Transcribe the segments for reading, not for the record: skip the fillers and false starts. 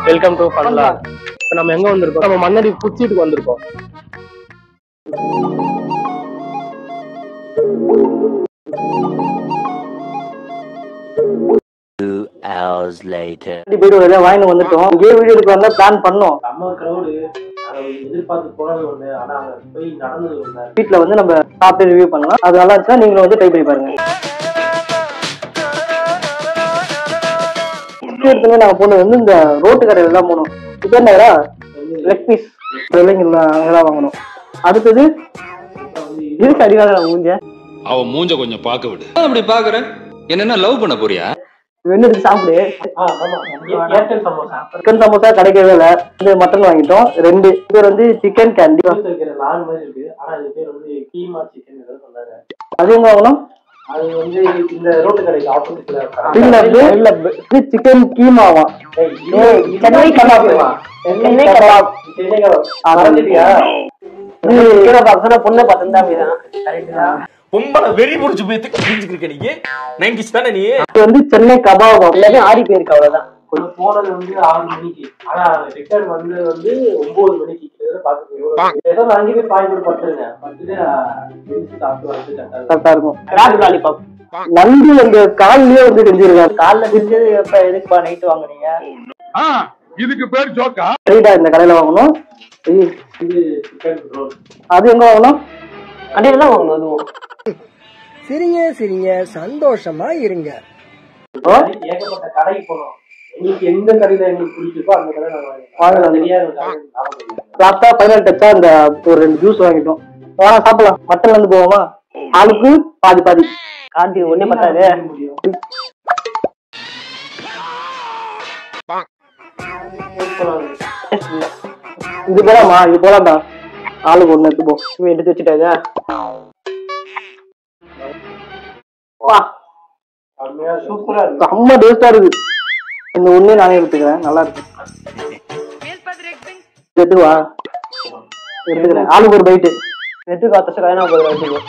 Welcome to ஃபன்லாக். இப்போ நம்ம எங்க வந்திருக்கோம்? நம்ம மண்ணடி ஃபுட் ஸ்ட்ரீட்டுக்கு வந்திருக்கோம். வாங்கி வந்துட்டோம். இதே வீடியோ எடுக்க வந்தா பிளான் பண்ணோம். நம்ம கிரௌடு எதிர்பார்த்து போனது ஒண்ணு, ஆனா அங்க போய் நடந்தது ஒண்ணு. வீட்டுல வந்து நம்ம சாப்பிட்டு ரிவ்யூ பண்ணலாம். அது நல்லா இருந்துச்சுன்னா நீங்களும் வந்து ட்ரை பண்ணி பாருங்க. நாங்க போனது வந்து இந்த ரோட்டு கடையில தான் போனோம். இப்போ என்ன லெக் பீஸ் அங்கெல்லாம் வாங்கணும். அடுத்தது இருக்கு அடிவாங்க மூஞ்ச. அவன் மூஞ்ச கொஞ்சம் பார்க்க விடு. அப்படி பாக்குறேன். என்னன்னா லவ் பண்ண போறியா? வெண்ணெடுத்து சாப்பிடு. சிக்கன் சமோசா கிடைக்கவே இல்லை. இது மட்டன் வாங்கிட்டோம். 2 பேர் வந்து சிக்கன் கேண்டி. அது எங்க வாங்கணும்? அது வந்து இந்த ரோட்டு கடைக்கு ஆப்போசிட்ல இல்ல சிக்கன் கீமாவா? Chennai kebab. Chennai kebab. Chennai kebab மறந்துட்டியா? கீரை பாக்ஸ்னா பொண்ணை பார்த்தா அப்படிதான். கரெக்ட்டா? பொம்பளை வெறி புடிச்சு போய் தெரிஞ்சுக்கிற நீங்க 90s தானே நீ. இது வந்து சென்னை கபாப். எல்லாமே ஆடி போயிருக்கு அவ்வளவுதான். போனது வந்து 6 மணிக்கு. ஆனா ரிட்டர்ன் வந்து 9 மணிக்கு. ஏதோ 5 பேர் பாய் கூட பட்டுருங்க. பட்டுட்டு சாப்பிட்டு வந்து கரெக்டா இருக்கும். ராட் லாலிபாப் நன்றி அந்த கால்லயே வந்து செஞ்சிருக்காங்க. கால்ல செஞ்சது எப்ப எதுக்குப்பா நைட் வாங்குறீங்க? இதுக்கு பேர் ஜோக்கா? சரிடா, இந்த கடையில வாங்கணும். இது சிக்கன் ரோல். அது எங்க வாங்கணும்? கடையில தான் வாங்கணும். அதுவும் சிரிங்க சிரிங்க சந்தோஷமா இருங்க. ஏகப்பட்ட கடைக்கு போனோம். உங்களுக்கு எந்த கடையில எங்களுக்கு பிடிச்சிருக்கோ அந்த கடை வாங்கலாம். லாஸ்டா ஃபைனல் டச்சா அந்த ஒரு 2 ஜூஸ் வாங்கிட்டோம். வாங்க சாப்பிடலாம். மட்டன்ல இருந்து போவோமா? ஆளுக்கு பாதி பாதி. காந்தி ஒண்ணே பத்தாது. இது போலாமா? இது போலாம்டா. ஆளுக்கு ஒண்ணு எடுத்து போ. எடுத்து வச்சுட்டாங்க. சூப்பரா இருக்கு. செம்ம டேஸ்டா இருக்கு. இந்த ஒண்ணே நானே எடுத்துக்கிறேன். நல்லா இருக்கு. எடுத்துவா எடுத்துக்கிறேன். ஆளுக்கு ஒரு பைட்டு எடுத்து காத்த கல்யாண போதும்.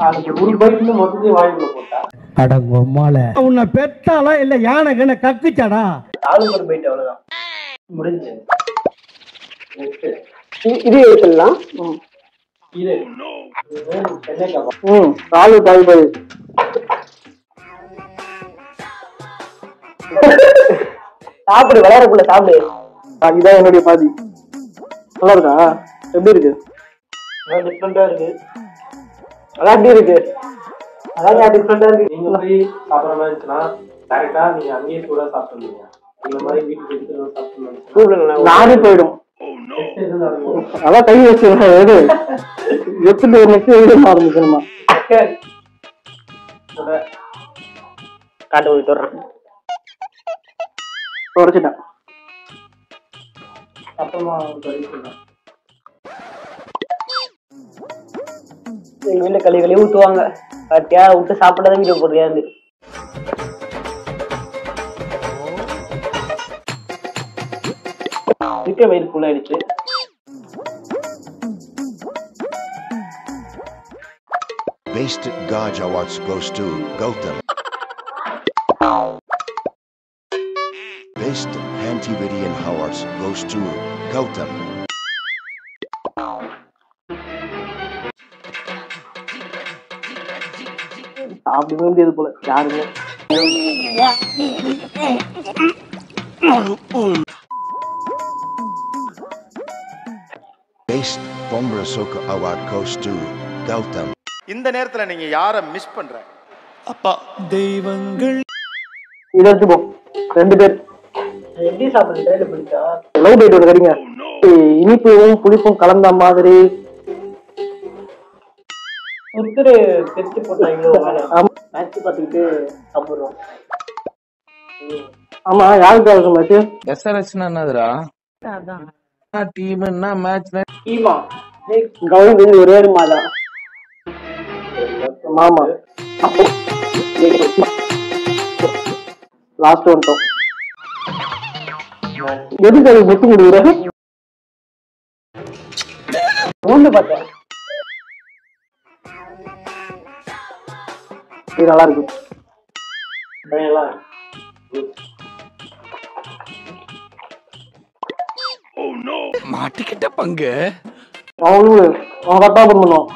ஆளுக்கு ஒரு பைட்டு மொத்தத்தையும் வாங்கிக்குள்ள போட்டா அடங்கொம்மால உன்னை பெத்தாலா இல்ல யானை கக்குச்சாடா? ஆளுக்கு ஒரு பைட்டு அவ்வளவுதான். முடிஞ்சு இது எடுத்துடலாம். இது சென்னை கபாப். ஆளு பாதி பாதி. சாப்பிடு, விளையாடக்குள்ள சாப்பிடு. இதான் என்னுடைய பாதி. நல்லா இருக்கா? எப்படி இருக்கு? டிஃப்ரெண்டா இருக்கு. அதான் எப்படி இருக்கு? அதான் டிஃப்ரெண்டா இருக்கு. நீங்க போய் சாப்பிட்ற மாதிரி இருந்துச்சுன்னா கரெக்டா நீங்க அங்கேயே கூட சாப்பிட்டுருந்தீங்க. இந்த மாதிரி வீட்டுக்கு எடுத்து சாப்பிட்டு நானே போயிடும். அதான் கை வச்சு எப்படி நெக்ஸ்ட் ஆரம்பிக்கணுமா? காட்டு போய் தர்றேன். உடச்சிட்டேன். அப்புறமா எங்க வீட்டுல களி ஊத்துவாங்க. பாத்தியா விட்டு சாப்பிட்டதான் வீடியோ போடுறியாது. வயிறு ஃபுல் ஆயிடுச்சு. Best Gaj Awards goes to Gautam. Best Anti-Vidian Awards goes to Gautam. சாப்பிடவே முடியாது போல யாருமே. Best Bombra Soka Award goes to Gautam. இந்த நேரத்துல நீங்க யாரை மிஸ் பண்ற? அப்பா தெய்வங்கள். இத எடுத்து போ. 2 பேர் எப்படி சாப்பிடுறது? பிடிச்சா லவ் பைட் ஒரு கடிங்க. இனிப்பும் புளிப்பும் கலந்த மாதிரி ஒருத்தர் செத்து போட்டாங்க. மேட்ச் பார்த்துக்கிட்டு சாப்பிடுறோம். ஆமா யாருக்கு இருக்கு மேட்ச்? எஸ்ஆர்எச்னா என்னதுடா? அதான் டீம்னா மேட்ச் டீமா கவுண்ட் ஒரே ஒரு மாதா மாமா. லாஸ்ட் வந்துட்டோம். எதுக்கு அது முத்து முடிகிற ஒண்ணு பார்த்தேன். இது நல்லா இருக்கு. மாட்டிக்கிட்ட பங்கு. அவன் கரெக்டா பண்ணுவான்.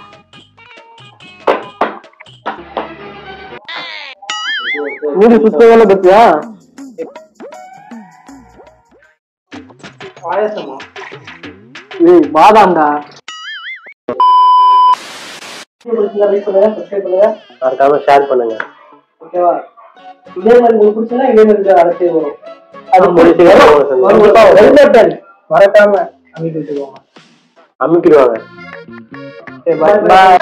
வீடு சுத்தவேல பத்தியா? பாயசமா? ஏய் பாதாம்டா. மறக்காம ஷேர் பண்ணுங்க. ஓகேவா? இதே மாதிரி உங்களுக்கு பிடிச்சா இதே மாதிரி அடுத்து வரும். அது முடிச்சு மறக்காம அமைக்கிடுவாங்க. சரி பாய்.